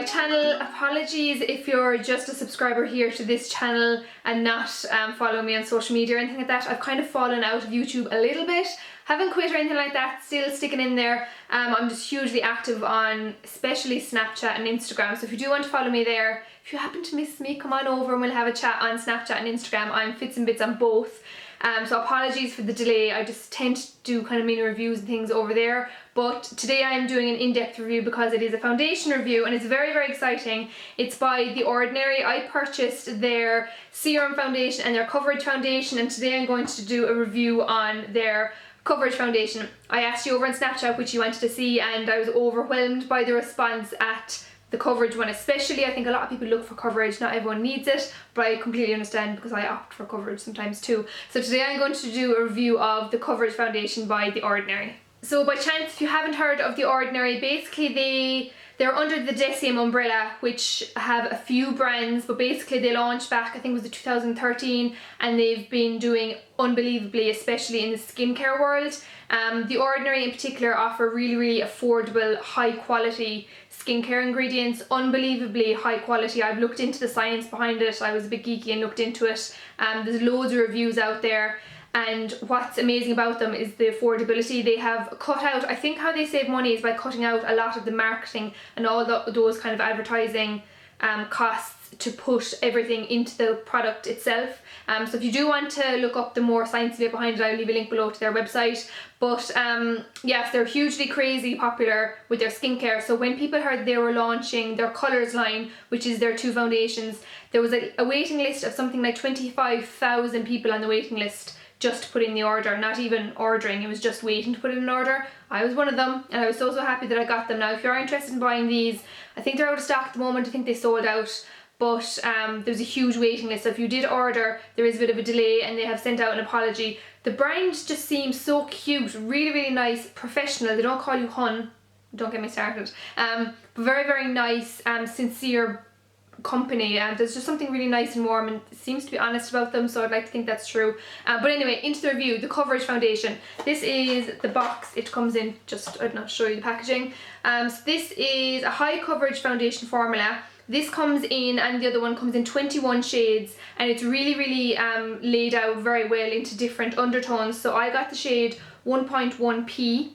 channel. Apologies if you're just a subscriber here to this channel and not following me on social media or anything like that. I've kind of fallen out of YouTube a little bit. Haven't quit or anything like that, still sticking in there. I'm just hugely active on especially Snapchat and Instagram, so if you do want to follow me there, if you happen to miss me, come on over and we'll have a chat on Snapchat and Instagram. I'm FitznBitz on both. So apologies for the delay. I just tend to do kind of mini reviews and things over there, but today I am doing an in-depth review because it is a foundation review and it's very, very exciting. It's by The Ordinary. I purchased their Serum Foundation and their Coverage Foundation, and today I'm going to do a review on their Coverage Foundation. I asked you over on Snapchat which you wanted to see, and I was overwhelmed by the response at the coverage one especially. I think a lot of people look for coverage, not everyone needs it, but I completely understand because I opt for coverage sometimes too. So today I'm going to do a review of the Coverage Foundation by The Ordinary. So by chance, if you haven't heard of The Ordinary, basically they're under the Deciem umbrella, which have a few brands, but basically they launched back, I think it was 2013, and they've been doing unbelievably, especially in the skincare world. The Ordinary in particular offer really, really affordable, high quality skincare ingredients, unbelievably high quality. I've looked into the science behind it. I was a bit geeky and looked into it. There's loads of reviews out there, and what's amazing about them is the affordability. They have cut out, I think how they save money is by cutting out a lot of the marketing and all those kind of advertising costs to push everything into the product itself. So if you do want to look up the more science bit behind it, I'll leave a link below to their website. But yes, they're hugely crazy popular with their skincare. So when people heard they were launching their colours line, which is their two foundations, there was a waiting list of something like 25,000 people on the waiting list just to put in the order, not even ordering, it was just waiting to put in an order. I was one of them, and I was so happy that I got them. Now if you are interested in buying these, I think they're out of stock at the moment. I think they sold out, but there's a huge waiting list. So if you did order, there is a bit of a delay, and they have sent out an apology. The brand just seems so cute, really, really nice, professional. They don't call you hun, don't get me started. But very, very nice, sincere company. There's just something really nice and warm, and seems to be honest about them, so I'd like to think that's true. But anyway, into the review. The Coverage Foundation. This is the box it comes in. Just, I'd not show you the packaging. So this is a high coverage foundation formula. This comes in, and the other one comes in 21 shades, and it's really, really laid out very well into different undertones. So I got the shade 1.1p,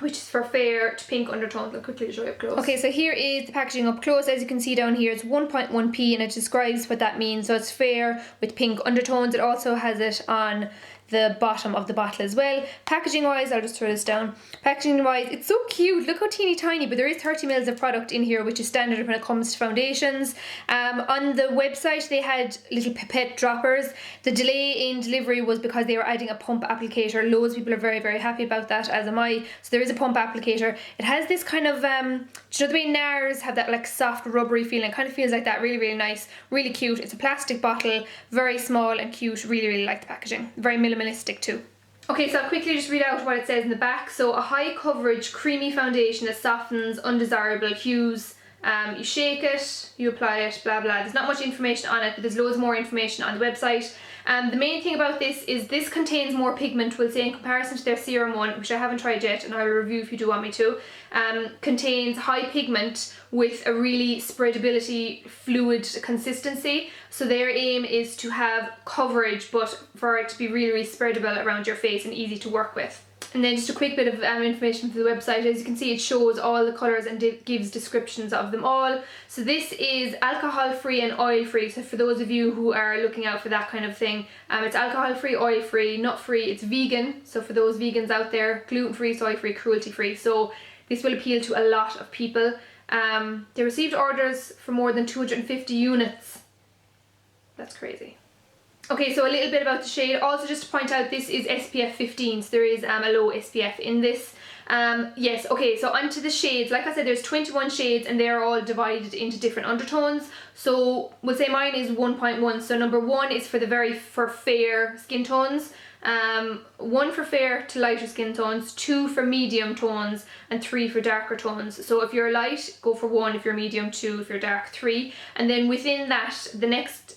which is for fair to pink undertones. I'll quickly show you up close. Okay, so here is the packaging up close. As you can see down here, it's 1.1p, and it describes what that means. So it's fair with pink undertones. It also has it on the bottom of the bottle as well. Packaging wise, I'll just throw this down. Packaging wise, it's so cute. Look how teeny tiny, but there is 30 mils of product in here, which is standard when it comes to foundations. On the website, they had little pipette droppers. The delay in delivery was because they were adding a pump applicator. Loads of people are very, very happy about that, as am I. So there is a pump applicator. It has this kind of, do you know the way NARS have that like soft rubbery feeling? It kind of feels like that. Really, really nice, really cute. It's a plastic bottle, very small and cute. Really, really like the packaging. Very minimalistic too. Okay, so I'll quickly just read out what it says in the back. So a high coverage creamy foundation that softens undesirable hues. You shake it, you apply it, blah blah. There's not much information on it, but there's loads more information on the website. The main thing about this is this contains more pigment, we'll say, in comparison to their serum one, which I haven't tried yet, and I will review if you do want me to. Contains high pigment with a really spreadability, fluid consistency. So their aim is to have coverage, but for it to be really, really spreadable around your face and easy to work with. And then just a quick bit of information for the website. As you can see, it shows all the colours and gives descriptions of them all. So this is alcohol free and oil free. So for those of you who are looking out for that kind of thing, it's alcohol free, oil free, nut free, it's vegan. So for those vegans out there, gluten free, soy free, cruelty free. So this will appeal to a lot of people. They received orders for more than 250 units. That's crazy. Okay, so a little bit about the shade. Also, just to point out, this is SPF 15, so there is a low SPF in this. Yes, okay, so onto the shades. Like I said, there's 21 shades, and they're all divided into different undertones. So we'll say mine is 1.1. So number 1 is for fair skin tones. 1 for fair to lighter skin tones, 2 for medium tones, and 3 for darker tones. So if you're light, go for 1. If you're medium, 2. If you're dark, 3. And then within that, the next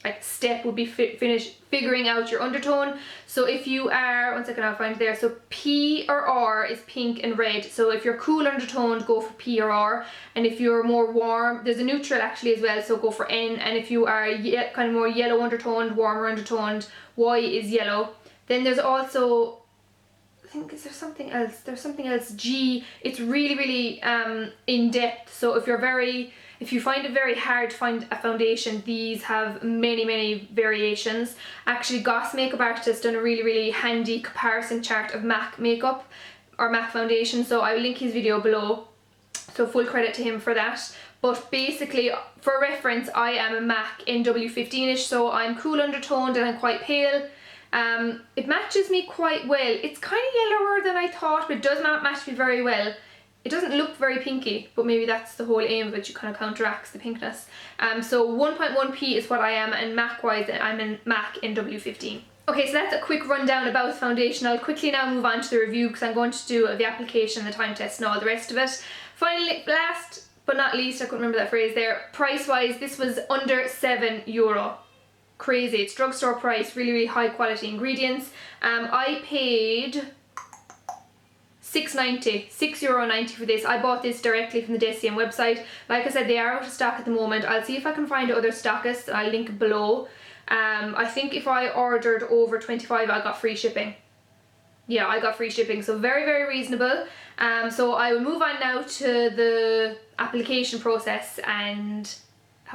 like step would be figuring out your undertone. So if you are, one second, I'll find it there. So P or R is pink and red. So if you're cool undertoned, go for P or R. And if you're more warm, there's a neutral actually as well, so go for N. And if you are kind of more yellow undertoned, warmer undertoned, Y is yellow. Then there's also, I think, is there something else? There's something else, G. It's really, really in depth. So if you find it very hard to find a foundation, these have many, many variations. Actually, Goss Makeup Artist done a really, really handy comparison chart of MAC makeup or MAC foundation, so I will link his video below. So full credit to him for that. But basically, for reference, I am a MAC NW15-ish, so I'm cool undertoned and I'm quite pale. It matches me quite well. It's kind of yellower than I thought, but it does not match me very well. It doesn't look very pinky, but maybe that's the whole aim of it, you kind of counteracts the pinkness. So 1.1p is what I am, and MAC wise I'm in MAC NW15. Okay, so that's a quick rundown about the foundation. I'll quickly now move on to the review because I'm going to do the application, the time test and all the rest of it. Finally, last but not least, I couldn't remember that phrase there, price wise this was under €7. Crazy, it's drugstore price, really, really high quality ingredients. I paid €6.90 for this. I bought this directly from the Deciem website. Like I said, they are out of stock at the moment. I'll see if I can find other stockists. I'll link below. I think if I ordered over 25, I got free shipping. Yeah, I got free shipping, so very, very reasonable. So I will move on now to the application process and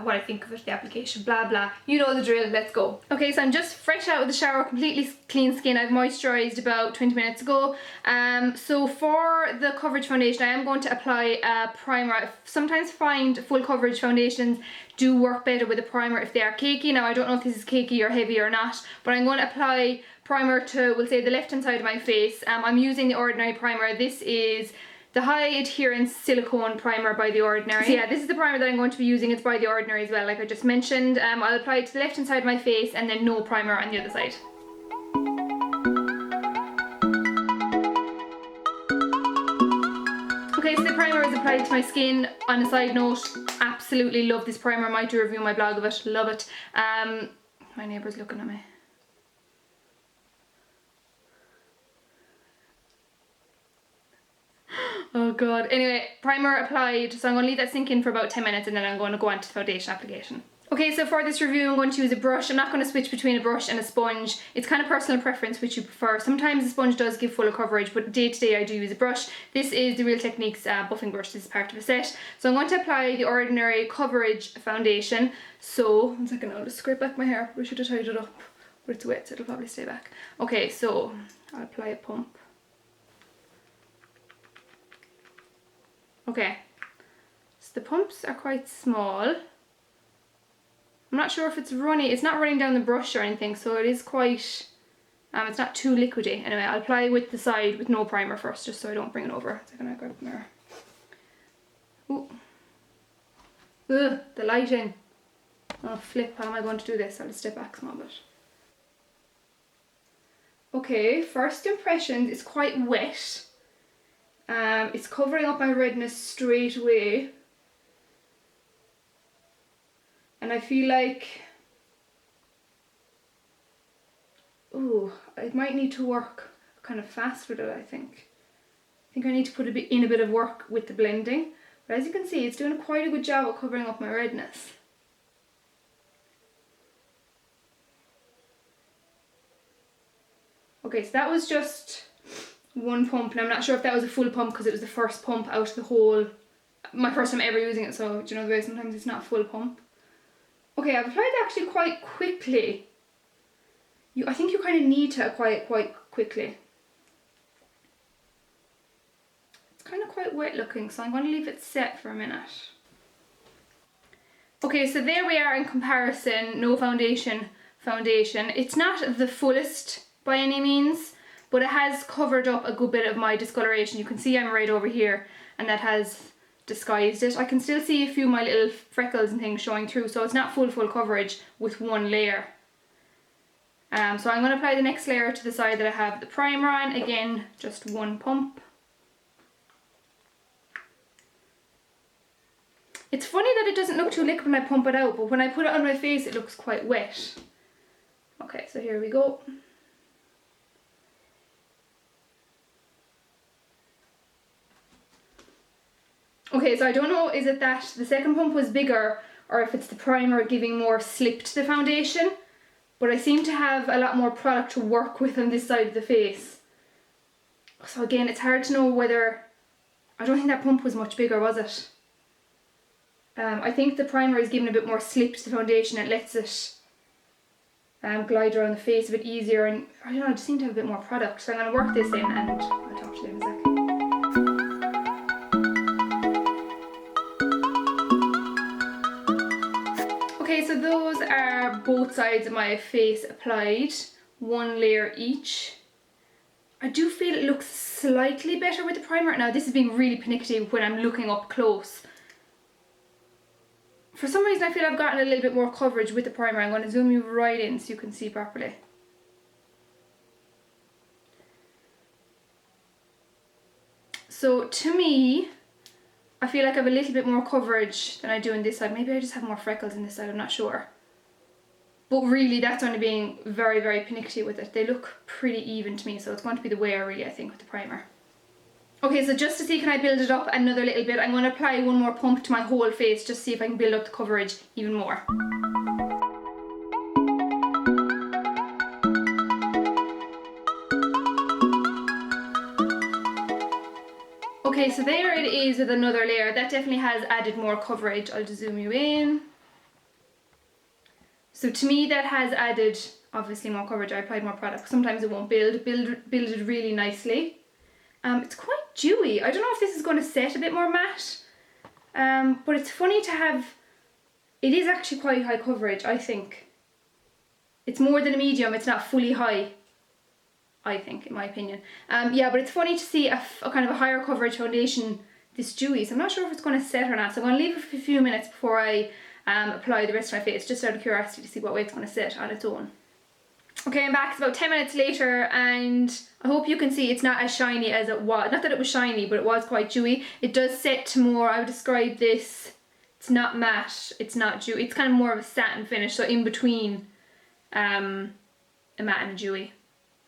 what I think of it, the application, blah blah. You know the drill, let's go. Okay, so I'm just fresh out of the shower, completely clean skin. I've moisturised about 20 minutes ago. So for the coverage foundation, I am going to apply a primer. I sometimes find full coverage foundations do work better with a primer if they are cakey. Now I don't know if this is cakey or heavy or not, but I'm going to apply primer to, we'll say, the left hand side of my face. I'm using the Ordinary primer. This is the High Adherence Silicone Primer by The Ordinary. So yeah, this is the primer that I'm going to be using. It's by The Ordinary as well, like I just mentioned. I'll apply it to the left hand side of my face and then no primer on the other side. Okay, so the primer is applied to my skin. On a side note, absolutely love this primer. I might do a review on my blog of it, love it. My neighbour's looking at me. Oh god. Anyway, primer applied, so I'm going to leave that sink in for about 10 minutes and then I'm going to go on to the foundation application. Okay, so for this review I'm going to use a brush. I'm not going to switch between a brush and a sponge. It's kind of personal preference which you prefer. Sometimes the sponge does give fuller coverage, but day to day I do use a brush. This is the Real Techniques buffing brush. This is part of a set. So I'm going to apply the Ordinary Coverage Foundation. So, one second, I'll just scrape back my hair. We should have tied it up, but it's wet so it'll probably stay back. Okay, so I'll apply a pump. Okay, so the pumps are quite small. I'm not sure if it's running, it's not running down the brush or anything, so it is quite, it's not too liquidy. Anyway, I'll apply with the side with no primer first, just so I don't bring it over. So I'm gonna grab the mirror. Ooh. Ugh, the lighting. Oh flip, how am I going to do this? I'll just step back a small bit. Okay, first impressions, it's quite wet. It's covering up my redness straight away, and I feel like, ooh, I might need to work kind of fast with it. I think I need to put a bit of work with the blending, but as you can see it's doing quite a good job of covering up my redness. Okay, so that was just one pump, and I'm not sure if that was a full pump because it was the first pump out of the whole, my first time ever using it, so do you know the way sometimes it's not a full pump. Okay, I've applied it actually quite quickly. I think you kind of need to apply it quite quickly. It's kind of quite wet looking, so I'm going to leave it set for a minute. Okay, so there we are in comparison, no foundation. It's not the fullest by any means, but it has covered up a good bit of my discoloration. You can see I'm right over here, and that has disguised it. I can still see a few of my little freckles and things showing through, so it's not full coverage with one layer. So I'm going to apply the next layer to the side that I have the primer on. Again, just one pump. It's funny that it doesn't look too liquid when I pump it out, but when I put it on my face it looks quite wet. Okay, so here we go. Okay, so I don't know, is it that the second pump was bigger or if it's the primer giving more slip to the foundation, but I seem to have a lot more product to work with on this side of the face. So again, it's hard to know whether, I don't think that pump was much bigger, was it? I think the primer is giving a bit more slip to the foundation. It lets it glide around the face a bit easier, and I don't know, I just seem to have a bit more product. So I'm going to work this in and I'll talk to you in a second. Okay, so those are both sides of my face applied, one layer each. I do feel it looks slightly better with the primer. Now this is being really pernickety when I'm looking up close. For some reason I feel I've gotten a little bit more coverage with the primer. I'm going to zoom you right in so you can see properly. So to me, I feel like I have a little bit more coverage than I do on this side. Maybe I just have more freckles on this side, I'm not sure. But really that's only being very, very pernickety with it. They look pretty even to me, so it's going to be the wear really, I think, with the primer. Okay, so just to see can I build it up another little bit, I'm going to apply one more pump to my whole face just to see if I can build up the coverage even more. Okay, so there it is with another layer. That definitely has added more coverage. I'll just zoom you in. So to me that has added obviously more coverage. I applied more product. Sometimes it won't builded really nicely. It's quite dewy. I don't know if this is going to set a bit more matte, but it's funny to have, it is actually quite high coverage, I think. It's more than a medium, it's not fully high, I think, in my opinion. Yeah, but it's funny to see a kind of a higher coverage foundation this dewy, so I'm not sure if it's going to set or not. So I'm going to leave it for a few minutes before I apply the rest of my face, just out of curiosity to see what way it's going to sit on its own. Okay, I'm back. It's about 10 minutes later and I hope you can see it's not as shiny as it was. Not that it was shiny, but it was quite dewy. It does set to more, I would describe this, it's not matte, it's not dewy, it's kind of more of a satin finish, so in between a matte and a dewy.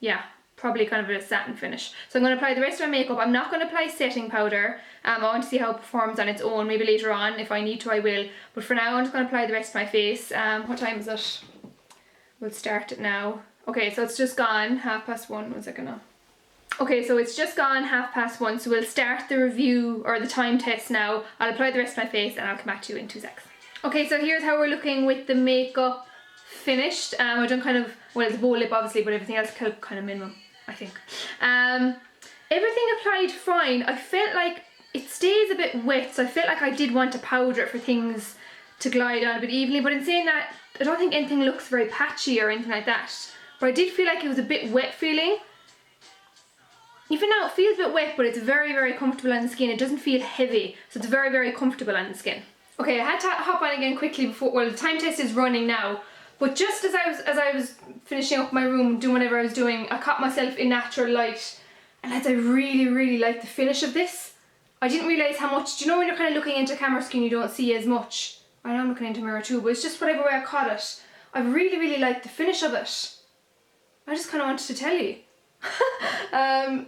Yeah, probably kind of a satin finish. So I'm going to apply the rest of my makeup. I'm not going to apply setting powder. I want to see how it performs on its own. Maybe later on, if I need to, I will. But for now, I'm just going to apply the rest of my face. What time is it? We'll start it now. Okay, so it's just gone 1:30. 1 second now. Okay, so it's just gone 1:30, so we'll start the review or the time test now. I'll apply the rest of my face and I'll come back to you in 2 seconds. Okay, so here's how we're looking with the makeup finished. I've done kind of, well, it's a bow lip obviously, but everything else kind of minimum, I think. Everything applied fine. I felt like it stays a bit wet, so I felt like I did want to powder it for things to glide on a bit evenly, but in saying that, I don't think anything looks very patchy or anything like that. But I did feel like it was a bit wet feeling. Even now it feels a bit wet, but it's very, very comfortable on the skin. It doesn't feel heavy, so it's very, very comfortable on the skin. Okay, I had to hop on again quickly before, well, the time test is running now, but just as I was finishing up my room, doing whatever I was doing, I caught myself in natural light, and I really, really like the finish of this. I didn't realise how much, do you know when you're kind of looking into camera screen you don't see as much? I know I'm looking into a mirror too, but it's just whatever way I caught it. I really, really like the finish of it. I just kind of wanted to tell you. I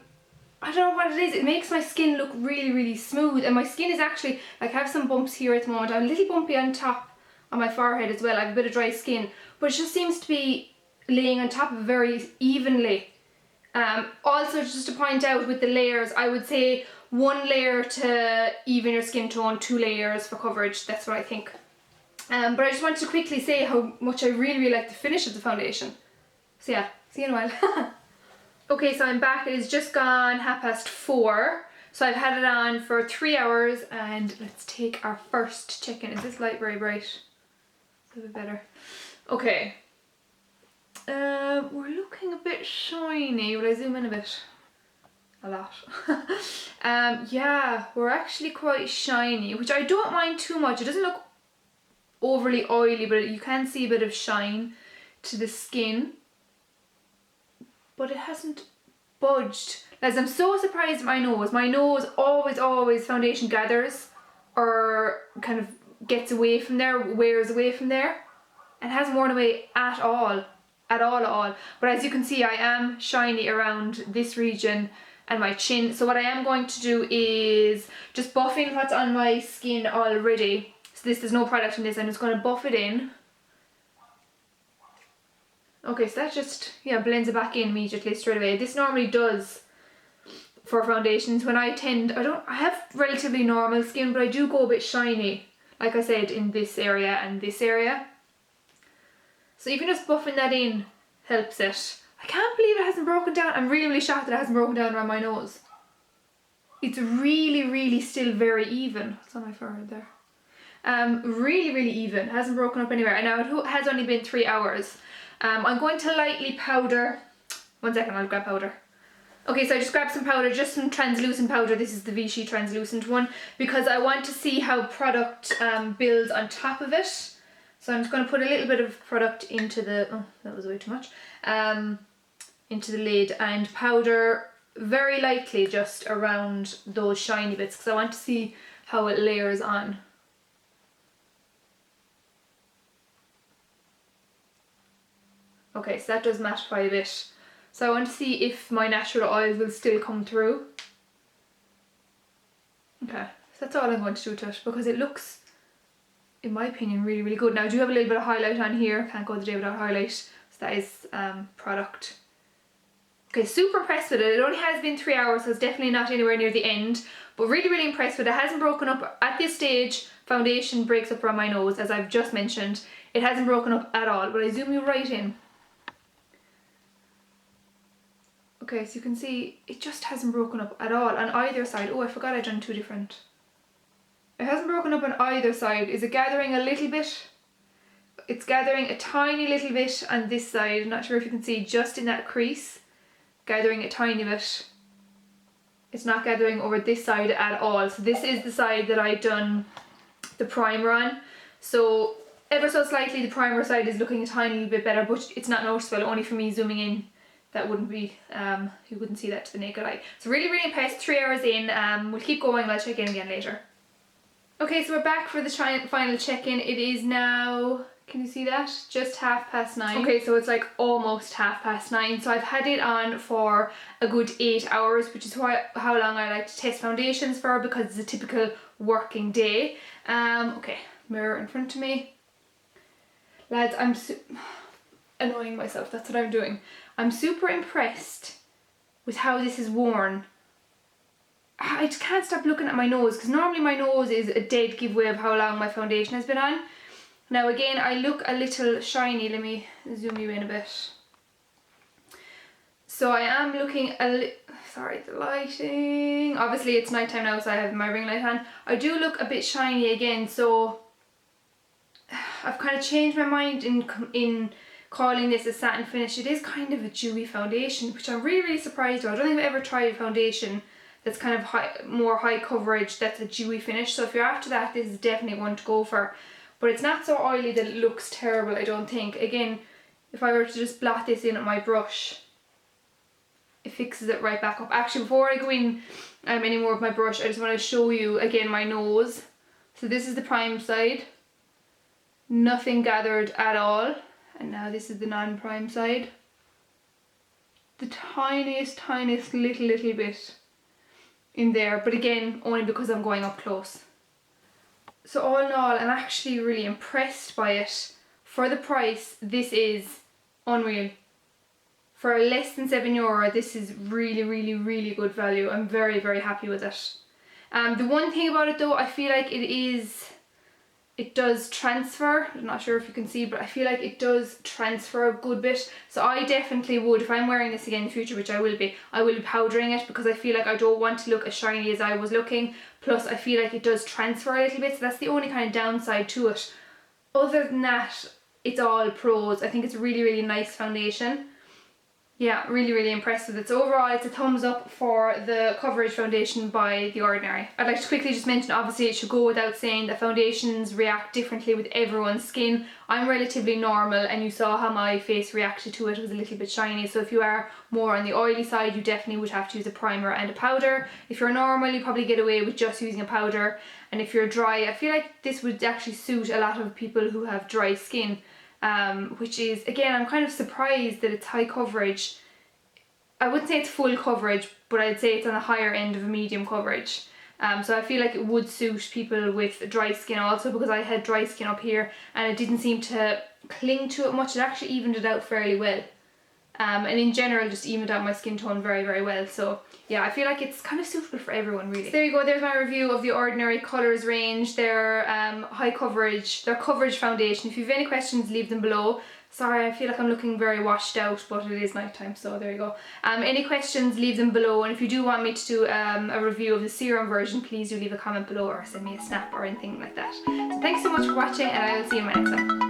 don't know what it is, it makes my skin look really, really smooth, and my skin is actually, like, I have some bumps here at the moment. I'm a little bumpy on top on my forehead as well. I have a bit of dry skin, but it just seems to be laying on top very evenly. Also, just to point out with the layers, I would say 1 layer to even your skin tone, 2 layers for coverage. That's what I think. But I just wanted to quickly say how much I really, really like the finish of the foundation. So yeah, see you in a while. Okay, so I'm back. It is just gone 4:30. So I've had it on for 3 hours, and let's take our first check-in. Is this light very bright? It's a bit better. Okay. We're looking a bit shiny. Will I zoom in a bit? A lot. Yeah, we're actually quite shiny, which I don't mind too much. It doesn't look overly oily, but you can see a bit of shine to the skin. But it hasn't budged. As I'm so surprised at my nose. My nose always foundation gathers or kind of gets away from there, wears away from there, and hasn't worn away at all. At all. But as you can see, I am shiny around this region and my chin. So what I am going to do is just buff in what's on my skin already. So there's no product in this. I'm just going to buff it in. Okay, so that just, yeah, blends it back in immediately straight away. This normally does for foundations when I have relatively normal skin, but I do go a bit shiny, like I said, in this area and this area. So even just buffing that in helps it. I can't believe it hasn't broken down. I'm really shocked that it hasn't broken down around my nose. It's really still very even. What's on my forehead there? Really even. It hasn't broken up anywhere. And now it has only been 3 hours. I'm going to lightly powder. 1 second, I'll grab powder. Okay, so I just grabbed some powder, just some translucent powder. This is the Vichy translucent one, because I want to see how product builds on top of it. So I'm just going to put a little bit of product into the, oh, that was way too much, into the lid, and powder very lightly just around those shiny bits, because I want to see how it layers on. Okay, so that does mattify a bit. So I want to see if my natural oils will still come through. Okay, so that's all I'm going to do to it, because it looks, in my opinion, really good. Now I do have a little bit of highlight on here. Can't go the day without highlight. So that is product. Okay, super impressed with it. It only has been 3 hours, so it's definitely not anywhere near the end. But really impressed with it. It hasn't broken up. At this stage, foundation breaks up around my nose, as I've just mentioned. It hasn't broken up at all, but I zoom you right in. Okay, so you can see it just hasn't broken up at all on either side. Oh, I forgot I'd done two different. It hasn't broken up on either side. Is it gathering a little bit? It's gathering a tiny little bit on this side. I'm not sure if you can see, just in that crease. Gathering a tiny bit. It's not gathering over this side at all. So this is the side that I've done the primer on. So ever so slightly the primer side is looking a tiny bit better, but it's not noticeable, only for me zooming in. That wouldn't be, you wouldn't see that to the naked eye. So really impressed. 3 hours in. We'll keep going and I'll check in again later. Okay, so we're back for the final check-in. It is now, can you see that? Just 9:30. Okay, so it's like almost 9:30. So I've had it on for a good 8 hours, which is how long I like to test foundations for, because it's a typical working day. Okay, mirror in front of me. Lads, I'm annoying myself, that's what I'm doing. I'm super impressed with how this is worn. I just can't stop looking at my nose, because normally my nose is a dead giveaway of how long my foundation has been on. Now again, I look a little shiny. Let me zoom you in a bit. So I am looking a little, sorry, the lighting. Obviously it's nighttime now, so I have my ring light on. I do look a bit shiny again, so I've kind of changed my mind in calling this a satin finish. It is kind of a dewy foundation, which I'm really surprised about. I don't think I've ever tried a foundation that's kind of more high coverage that's a dewy finish. So if you're after that, this is definitely one to go for. But it's not so oily that it looks terrible, I don't think. Again, if I were to just blot this in with my brush, it fixes it right back up. Actually, before I go in any more with my brush, I just want to show you again my nose. So this is the prime side. Nothing gathered at all. And now this is the non-prime side. The tiniest little bit in there, but again, only because I'm going up close. So all in all, I'm actually really impressed by it. For the price, this is unreal. For less than €7, this is really good value. I'm very happy with it. The one thing about it though, I feel like it does transfer. I'm not sure if you can see, but I feel like it does transfer a good bit. So I definitely would, if I'm wearing this again in the future, which I will be powdering it, because I feel like I don't want to look as shiny as I was looking. Plus I feel like it does transfer a little bit, so that's the only kind of downside to it. Other than that, it's all pros. I think it's a really nice foundation. Yeah, really impressed with it. So overall, it's a thumbs up for the Coverage Foundation by The Ordinary. I'd like to quickly just mention, obviously it should go without saying that foundations react differently with everyone's skin. I'm relatively normal, and you saw how my face reacted to it. It was a little bit shiny, so if you are more on the oily side, you definitely would have to use a primer and a powder. If you're normal, you probably get away with just using a powder, and if you're dry, I feel like this would actually suit a lot of people who have dry skin. Which is, again, I'm kind of surprised that it's high coverage. I wouldn't say it's full coverage, but I'd say it's on the higher end of a medium coverage. So I feel like it would suit people with dry skin also, because I had dry skin up here and it didn't seem to cling to it much. It actually evened it out fairly well. And in general just evened out my skin tone very well. So yeah, I feel like it's kind of suitable for everyone really. So there you go, there's my review of the Ordinary colours range, their high coverage, their coverage foundation. If you have any questions, leave them below. Sorry, I feel like I'm looking very washed out, but it is night time, so there you go. Any questions, leave them below, and if you do want me to do a review of the serum version, please do leave a comment below or send me a snap or anything like that. So thanks so much for watching, and I will see you in my next one.